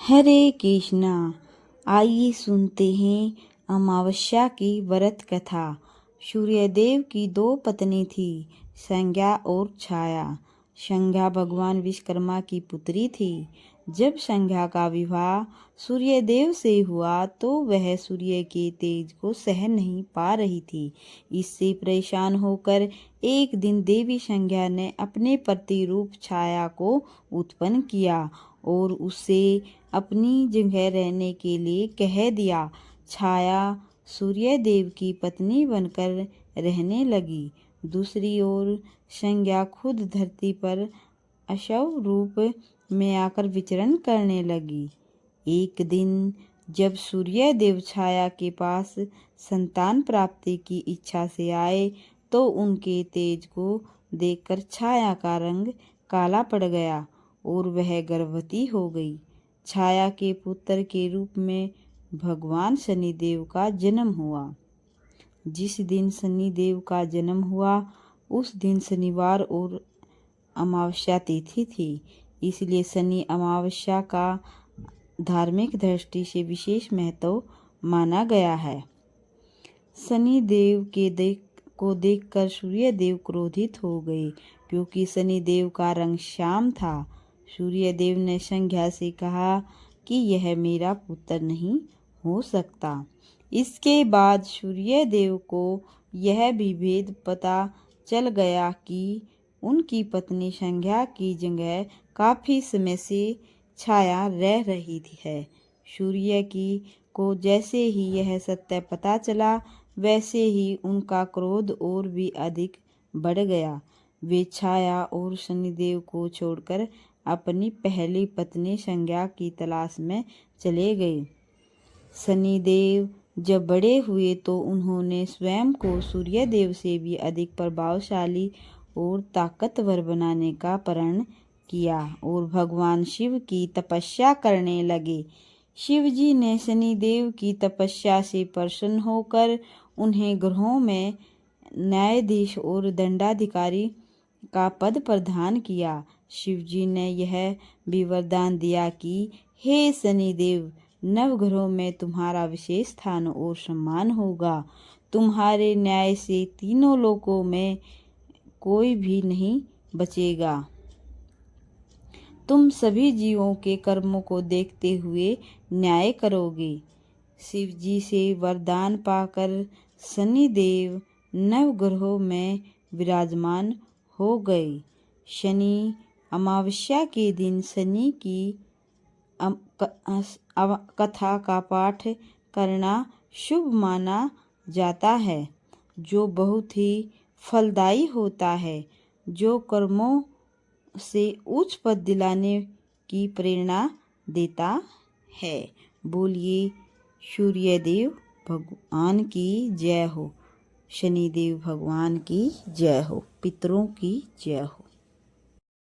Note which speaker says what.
Speaker 1: हरे कृष्णा। आइए सुनते हैं अमावस्या की व्रत कथा। सूर्यदेव की दो पत्नी थी, संज्ञा और छाया। संज्ञा भगवान विश्वकर्मा की पुत्री थी। जब संज्ञा का विवाह सूर्यदेव से हुआ तो वह सूर्य के तेज को सहन नहीं पा रही थी। इससे परेशान होकर एक दिन देवी संज्ञा ने अपने प्रतिरूप छाया को उत्पन्न किया और उससे अपनी जगह रहने के लिए कह दिया। छाया सूर्यदेव की पत्नी बनकर रहने लगी। दूसरी ओर संज्ञा खुद धरती पर अशव रूप में आकर विचरण करने लगी। एक दिन जब सूर्यदेव छाया के पास संतान प्राप्ति की इच्छा से आए तो उनके तेज को देखकर छाया का रंग काला पड़ गया और वह गर्भवती हो गई। छाया के पुत्र के रूप में भगवान शनिदेव का जन्म हुआ। जिस दिन शनिदेव का जन्म हुआ उस दिन शनिवार और अमावस्या तिथि थी, इसलिए शनि अमावस्या का धार्मिक दृष्टि से विशेष महत्व माना गया है। शनिदेव को देखकर सूर्यदेव क्रोधित हो गए, क्योंकि शनिदेव का रंग श्याम था। सूर्यदेव ने संज्ञा से कहा कि यह मेरा पुत्र नहीं हो सकता। इसके बाद सूर्यदेव को यह भी भेद पता चल गया कि उनकी पत्नी संज्ञा की जगह काफी समय से छाया रह रही है। सूर्य को जैसे ही यह सत्य पता चला वैसे ही उनका क्रोध और भी अधिक बढ़ गया। वे छाया और शनिदेव को छोड़कर अपनी पहली पत्नी संज्ञा की तलाश में चले गए। शनिदेव जब बड़े हुए तो उन्होंने स्वयं को सूर्यदेव से भी अधिक प्रभावशाली और ताकतवर बनाने का प्रण किया और भगवान शिव की तपस्या करने लगे। शिवजी ने शनिदेव की तपस्या से प्रसन्न होकर उन्हें ग्रहों में न्यायाधीश और दंडाधिकारी का पद प्रदान किया। शिवजी ने यह भी वरदान दिया कि हे शनिदेव, नवग्रहों में तुम्हारा विशेष स्थान और सम्मान होगा। तुम्हारे न्याय से तीनों लोकों में कोई भी नहीं बचेगा। तुम सभी जीवों के कर्मों को देखते हुए न्याय करोगे। शिवजी से वरदान पाकर शनिदेव नवग्रहों में विराजमान हो गए। शनि अमावस्या के दिन शनि की कथा का पाठ करना शुभ माना जाता है, जो बहुत ही फलदायी होता है, जो कर्मों से उच्च पद दिलाने की प्रेरणा देता है। बोलिए सूर्यदेव भगवान की जय हो, शनिदेव भगवान की जय हो, पितरों की जय हो।